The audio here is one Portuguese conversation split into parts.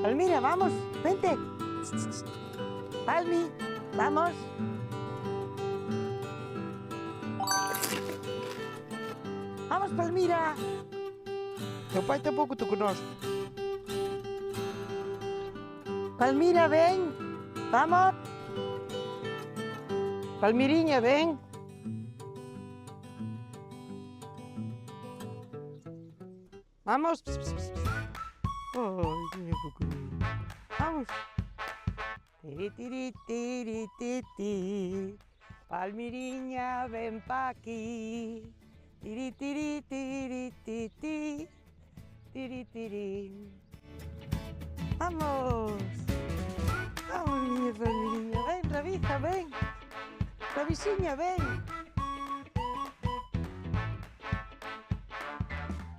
Palmira, vamos, vente. Palmi, vamos. Vamos, Palmira. Teu pai tampouco te connosco. Palmira, ven. Vamos. Palmirinha, ven. Vamos. Ai, minha pequenina. Vamos. Tiri, tiri, tiri, tiri, tiri. Palmirinha, vem pa aqui. Tiri, tiri, tiri, tiri, tiri. Tiri, tiri. Vamos. Vamos, minha Palmirinha. Vem, Rabiza, vem. Rabizinha, vem.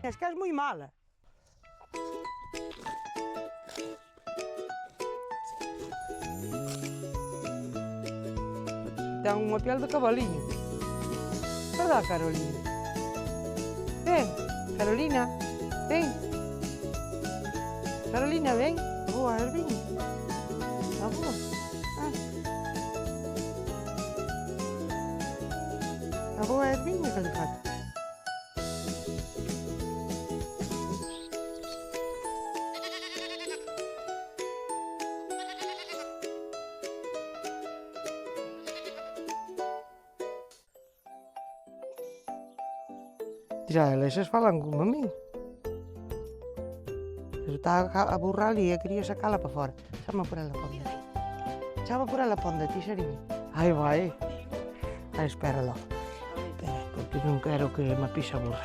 Es que és moi mala. Ten unha piel de cabaliño. Verdad, Carolina? Ven, Carolina, ven. Carolina, ven. A boa, Erviña. A boa. A boa, Erviña, calicata. Já elas falan como a min. Eu estaba a burra ali e quería sacala para fora. Chama por ela ponda. Chama por ela ponda, ti, Xariña. Aí vai. Aí, espera logo. Espera, porque non quero que me pisa a burra.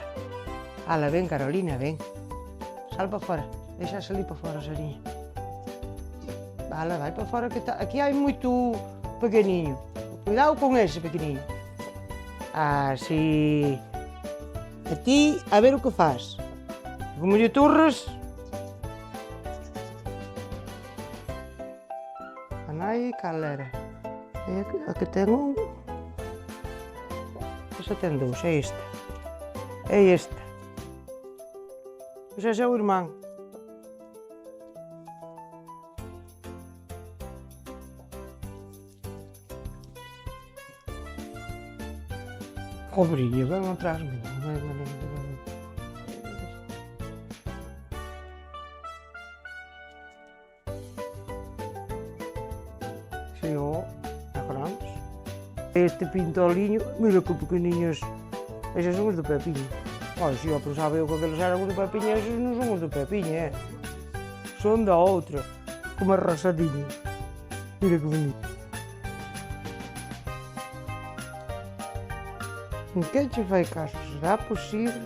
Ala, ven, Carolina, ven. Sal para fora. Deixa salir para fora, Xariña. Ala, vai para fora que aquí hai moito pequeniño. Cuidado con ese pequeniño. Así. A ti, a ver o que faz. Como lle turres. A nai, cal era? É a que ten un. Esa ten dous, é esta. É esta. Ese é o irmán. Pobrinha, ven atrás de mim. Si, ó, é grandes. Este pintolinho, mira que pequeniños. Estes son os de Pepiña. Olha, se eu pensava eu que aqueles eram os de Pepiña, estes non son os de Pepiña, Son da outra, como arrasadinhos. Mira que bonito. En que che fai caso? Será posible?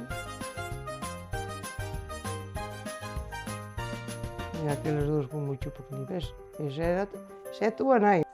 Mira aqueles dous con moito pequeninos. Esa é a túa nai.